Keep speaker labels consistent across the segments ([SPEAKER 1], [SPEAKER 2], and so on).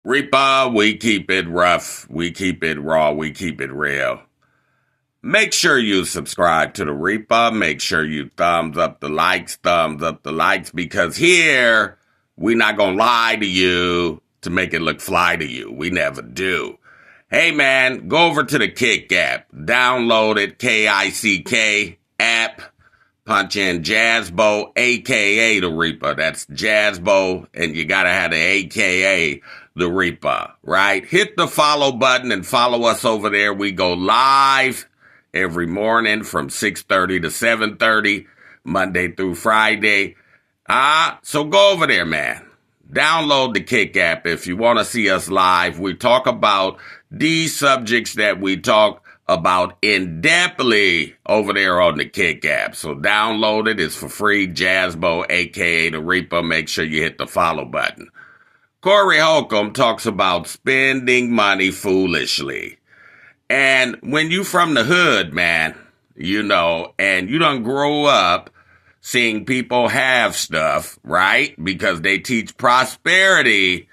[SPEAKER 1] Reaper, we keep it rough, we keep it raw, we keep it real. Make sure you subscribe to the Reaper. Make sure you thumbs up the likes, because here we not gonna lie to you to make it look fly to you. We never do. Hey man, go over to the Kick app, download it, Kick app. Punch in Jazzbo, a.k.a. The Reaper. That's Jazzbo, and you gotta have the a.k.a. The Reaper, right? Hit the follow button and follow us over there. We go live every morning from 6:30 to 7:30, Monday through Friday. So go over there, man. Download the Kick app if you want to see us live. We talk about these subjects that we talk about in-depthly over there on the Kick app. So download it. It's for free. Jazzbo, a.k.a. The Reaper. Make sure you hit the follow button. Corey Holcomb talks about spending money foolishly. And when you from the hood, man, and you done grow up seeing people have stuff, right? Because they teach prosperity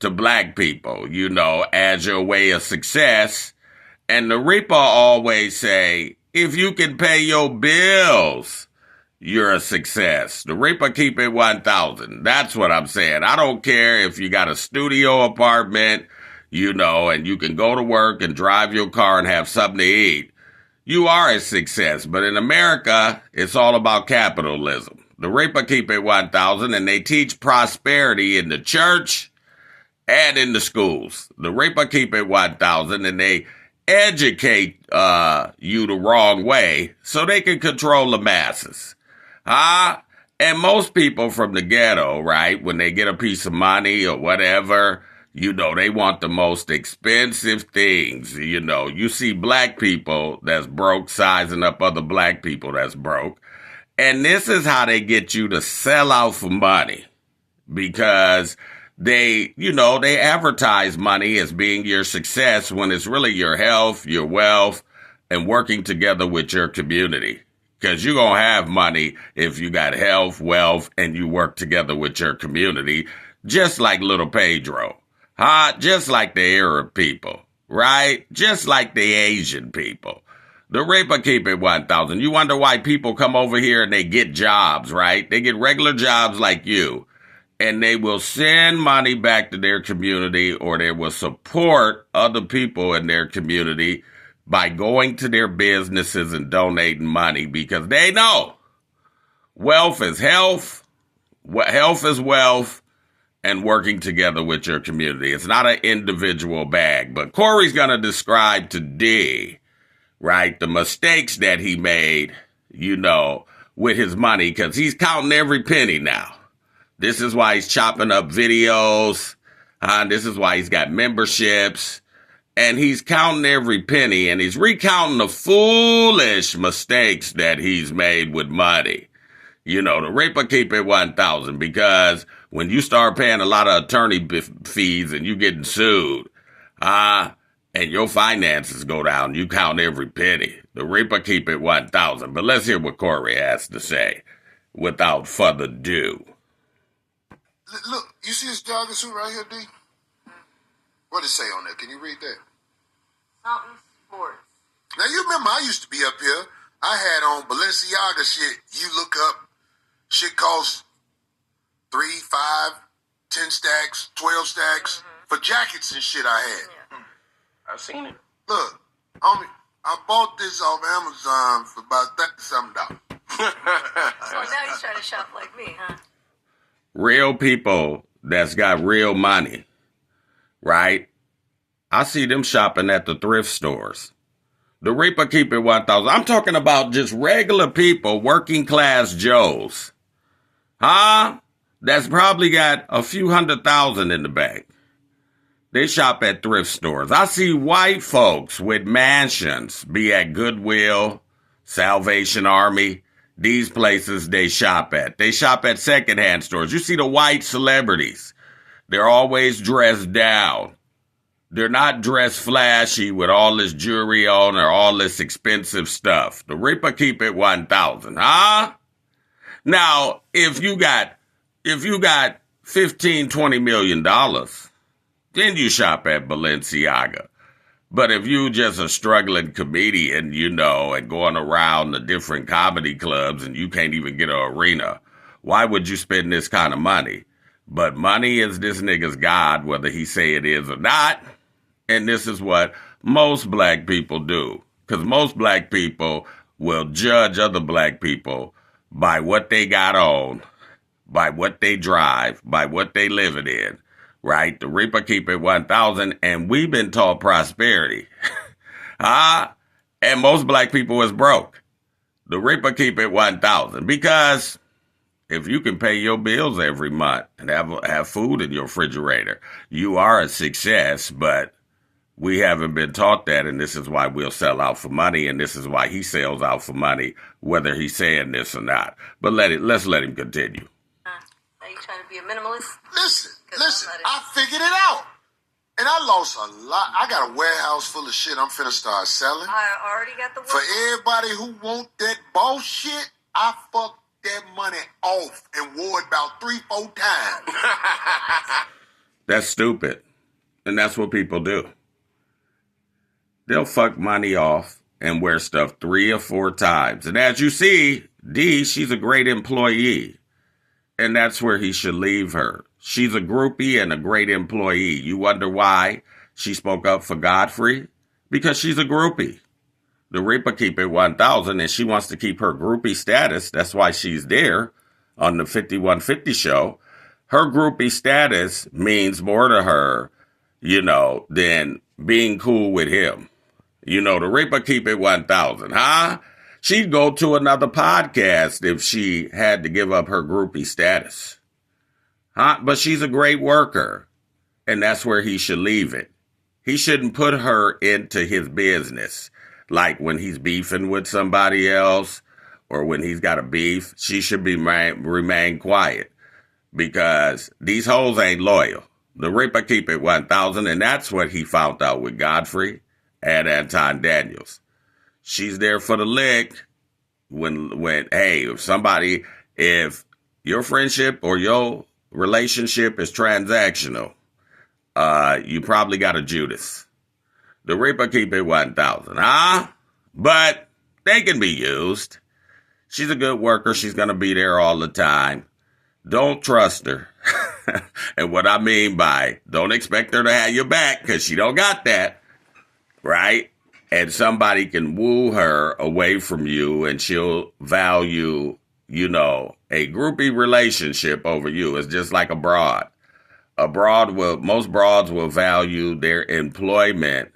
[SPEAKER 1] to black people, as your way of success. And the Reaper always say, if you can pay your bills, you're a success. The Reaper keep it 1,000. That's what I'm saying. I don't care if you got a studio apartment, and you can go to work and drive your car and have something to eat. You are a success. But in America, it's all about capitalism. The Reaper keep it 1,000, and they teach prosperity in the church and in the schools. The Reaper keep it 1,000, and they educate you the wrong way so they can control the masses. And most people from the ghetto, right, when they get a piece of money or whatever, they want the most expensive things. You see black people that's broke sizing up other black people that's broke. And this is how they get you to sell out for money, because they advertise money as being your success when it's really your health, your wealth, and working together with your community. Because you're going to have money if you got health, wealth, and you work together with your community, just like little Pedro. Just like the Arab people, right? Just like the Asian people. The Reaper keep it 1,000. You wonder why people come over here and they get jobs, right? They get regular jobs like you. And they will send money back to their community, or they will support other people in their community by going to their businesses and donating money, because they know wealth is health, health is wealth, and working together with your community. It's not an individual bag. But Corey's going to describe today, right, the mistakes that he made, with his money, because he's counting every penny now. This is why he's chopping up videos. This is why he's got memberships. And he's counting every penny, and he's recounting the foolish mistakes that he's made with money. The Reaper keep it 1,000, because when you start paying a lot of attorney fees and you getting sued, and your finances go down, you count every penny. The Reaper keep it 1,000. But let's hear what Corey has to say without further ado.
[SPEAKER 2] Look, you see this jogging suit right here, D? What does it say on there? Can you read that?
[SPEAKER 3] Something sports.
[SPEAKER 2] Now, you remember I used to be up here. I had on Balenciaga shit. You look up, shit costs 3, 5, 10 stacks, 12 stacks for jackets and shit I had.
[SPEAKER 3] Yeah.
[SPEAKER 4] I've seen it.
[SPEAKER 2] Look, homie, I bought this off Amazon for about $30-something.
[SPEAKER 3] Oh, now he's trying to shop like me, huh?
[SPEAKER 1] Real people that's got real money, right? I see them shopping at the thrift stores. The Reaper keep it 1,000. I'm talking about just regular people, working class Joes. That's probably got a few $100,000 in the bank. They shop at thrift stores. I see white folks with mansions be at Goodwill, Salvation Army. These places they shop at. They shop at secondhand stores. You see the white celebrities. They're always dressed down. They're not dressed flashy with all this jewelry on or all this expensive stuff. The Reaper keep it 1,000, Now, if you got $15, $20 million, then you shop at Balenciaga. But if you just a struggling comedian, and going around the different comedy clubs and you can't even get an arena, why would you spend this kind of money? But money is this nigga's God, whether he say it is or not. And this is what most black people do. Because most black people will judge other black people by what they got on, by what they drive, by what they living in. Right? The Reaper keep it 1,000, and we've been taught prosperity. And most black people is broke. The Reaper keep it 1,000 because if you can pay your bills every month and have food in your refrigerator, you are a success. But we haven't been taught that, and this is why we'll sell out for money, and this is why he sells out for money, whether he's saying this or not. But let's let him continue.
[SPEAKER 3] Are you trying to be a minimalist?
[SPEAKER 2] Listen, I figured it out. And I lost a lot. I got a warehouse full of shit I'm finna start selling.
[SPEAKER 3] I already got the
[SPEAKER 2] For everybody who want that boss shit, I fucked that money off and wore it about 3-4 times.
[SPEAKER 1] That's stupid. And that's what people do. They'll fuck money off and wear stuff 3 or 4 times. And as you see, D, she's a great employee. And that's where he should leave her. She's a groupie and a great employee. You wonder why she spoke up for Godfrey? Because she's a groupie. The Reaper keep it 1,000 and she wants to keep her groupie status. That's why she's there on the 5150 show. Her groupie status means more to her, than being cool with him. The Reaper keep it 1,000, huh? She'd go to another podcast if she had to give up her groupie status. Huh? But she's a great worker, and that's where he should leave it. He shouldn't put her into his business. Like when he's beefing with somebody else or when he's got a beef, she should remain quiet because these hoes ain't loyal. The Reaper keep it 1,000, and that's what he found out with Godfrey and Anton Daniels. She's there for the lick when if your friendship or your relationship is transactional, you probably got a Judas. The Reaper keep it 1,000, huh? But they can be used. She's a good worker. She's going to be there all the time. Don't trust her. And what I mean by don't expect her to have your back because she don't got that, right? And somebody can woo her away from you and she'll value, a groupie relationship over you. It's just like a broad. Most broads will value their employment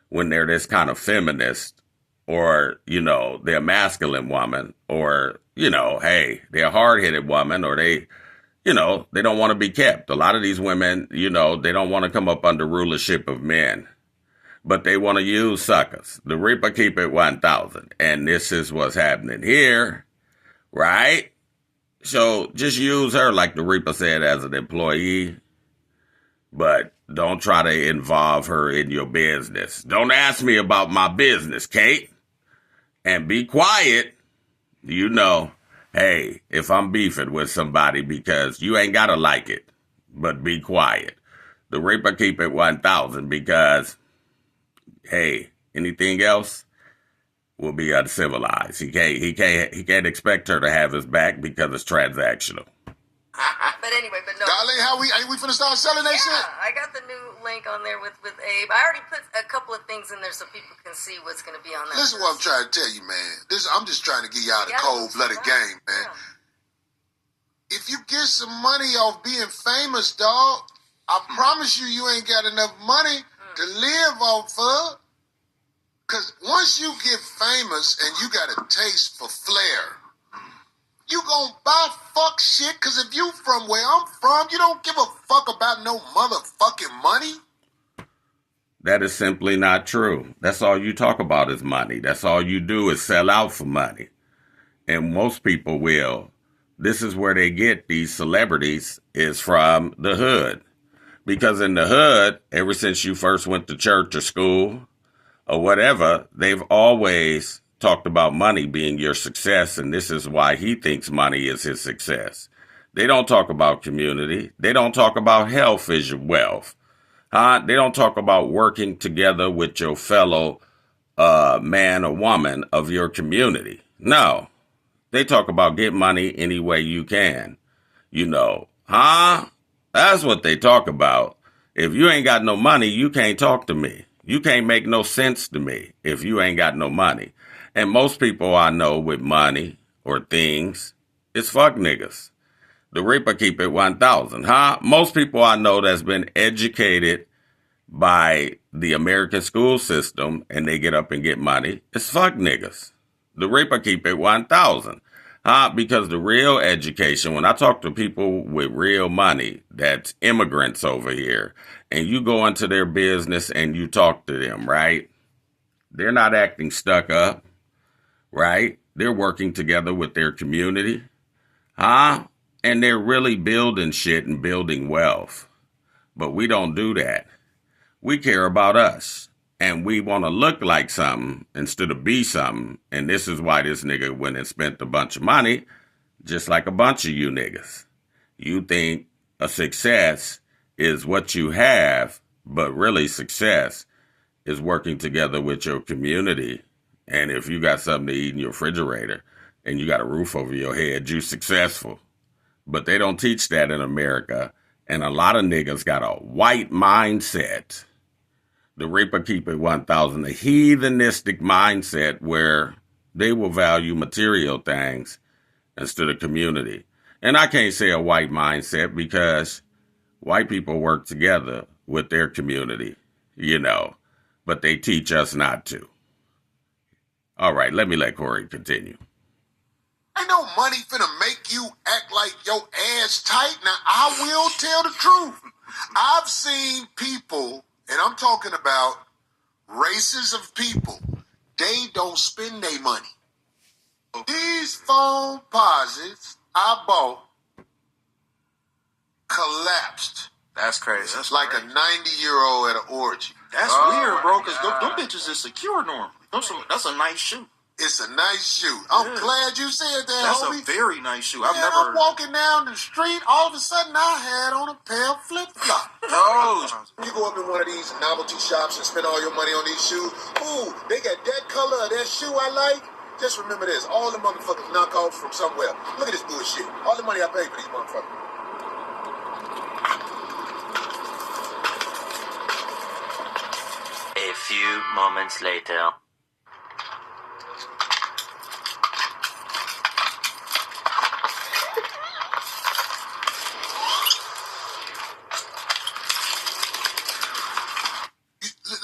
[SPEAKER 1] when they're this kind of feminist or, they're a masculine woman or, hey, they're a hard-headed woman or they don't want to be kept. A lot of these women, they don't want to come up under rulership of men, but they want to use suckers. The Reaper keep it 1,000. And this is what's happening here, right? So just use her, like the Reaper said, as an employee, but don't try to involve her in your business. Don't ask me about my business, Kate. And be quiet. Hey, if I'm beefing with somebody because you ain't got to like it, but be quiet. The Reaper keep it 1,000 because, hey, anything else will be uncivilized. He can't expect her to have his back because it's transactional.
[SPEAKER 3] But anyway, no.
[SPEAKER 2] Darlene, ain't we finna start selling that shit?
[SPEAKER 3] Yeah, I got the new link on there with Abe. I already put a couple of things in there so people can see what's going to be on there.
[SPEAKER 2] Listen, what I'm trying to tell you, man. I'm just trying to get y'all the cold-blooded game, man. Yeah. If you get some money off being famous, dog, I promise you ain't got enough money to live off of. Because once you get famous and you got a taste for flair, you gonna buy fuck shit, because if you from where I'm from, you don't give a fuck about no motherfucking money.
[SPEAKER 1] That is simply not true. That's all you talk about is money. That's all you do is sell out for money. And most people will. This is where they get these celebrities is from the hood. Because in the hood, ever since you first went to church or school or whatever, they've always talked about money being your success, and this is why he thinks money is his success. They don't talk about community. They don't talk about health is your wealth. They don't talk about working together with your fellow man or woman of your community. No, they talk about get money any way you can. That's what they talk about. If you ain't got no money, you can't talk to me. You can't make no sense to me if you ain't got no money. And most people I know with money or things, it's fuck niggas. The Reaper keep it 1,000, Most people I know that's been educated by the American school system and they get up and get money, it's fuck niggas. The Reaper keep it 1,000. Because the real education, when I talk to people with real money, that's immigrants over here, and you go into their business and you talk to them, right? They're not acting stuck up, right? They're working together with their community, and they're really building shit and building wealth. But we don't do that. We care about us. And we want to look like something instead of be something. And this is why this nigga went and spent a bunch of money, just like a bunch of you niggas. You think a success is what you have, but really success is working together with your community. And if you got something to eat in your refrigerator and you got a roof over your head, you're successful. But they don't teach that in America. And a lot of niggas got a white mindset. The Reaper keep it 1,000, a heathenistic mindset where they will value material things instead of community. And I can't say a white mindset because white people work together with their community, but they teach us not to. All right, let me let Corey continue.
[SPEAKER 2] Ain't no money finna make you act like your ass tight. Now, I will tell the truth. I've seen people, and I'm talking about races of people, they don't spend their money. These phone posits I bought collapsed.
[SPEAKER 4] That's crazy.
[SPEAKER 2] That's like a 90-year-old at an orgy.
[SPEAKER 4] That's weird, bro, because them bitches is secure normally. That's a nice shoe.
[SPEAKER 2] It's a nice shoe. I'm glad you said that,
[SPEAKER 4] That's
[SPEAKER 2] homie.
[SPEAKER 4] a very nice shoe.
[SPEAKER 2] I'm walking down the street, all of a sudden I had on a pair of flip-flops.
[SPEAKER 4] Oh.
[SPEAKER 2] You go up in one of these novelty shops and spend all your money on these shoes. Ooh, they got that color of that shoe I like. Just remember this, all the motherfuckers knock off from somewhere. Look at this bullshit. All the money I paid for these motherfuckers.
[SPEAKER 5] A few moments later.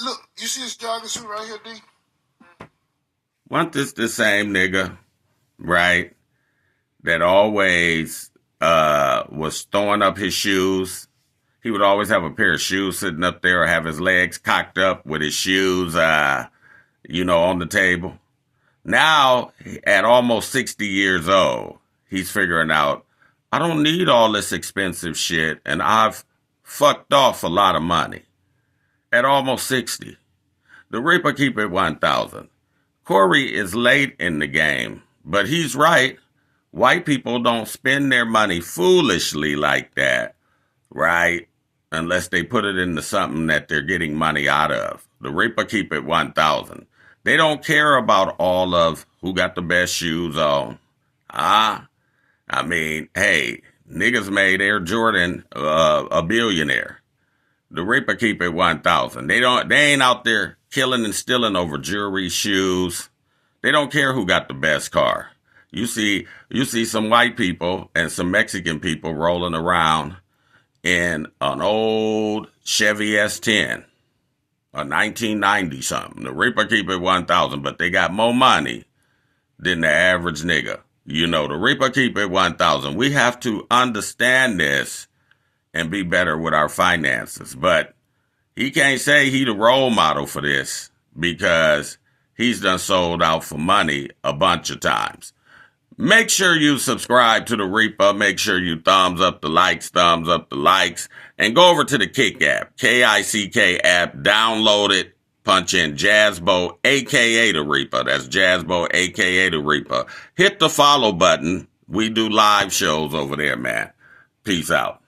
[SPEAKER 2] Look, you see this jogging suit right here, D?
[SPEAKER 1] Want this the same nigga, right? That always was throwing up his shoes. He would always have a pair of shoes sitting up there or have his legs cocked up with his shoes, on the table. Now, at almost 60 years old, he's figuring out, I don't need all this expensive shit, and I've fucked off a lot of money. At almost 60. The Reaper keep it 1,000. Corey is late in the game, but he's right. White people don't spend their money foolishly like that, right? Unless they put it into something that they're getting money out of. The Reaper keep it 1,000. They don't care about all of who got the best shoes on. Hey, niggas made Air Jordan a billionaire. The Reaper keep it 1,000. They ain't out there killing and stealing over jewelry, shoes. They don't care who got the best car. You see some white people and some Mexican people rolling around in an old Chevy S10, a 1990 something. The Reaper keep it 1,000, but they got more money than the average nigga. The Reaper keep it 1,000. We have to understand this and be better with our finances. But he can't say he the role model for this because he's done sold out for money a bunch of times. Make sure you subscribe to the Reaper. Make sure you thumbs up the likes, and go over to the Kick app, Kick app, download it, punch in Jazzbo, a.k.a. the Reaper. That's Jazzbo, a.k.a. the Reaper. Hit the follow button. We do live shows over there, man. Peace out.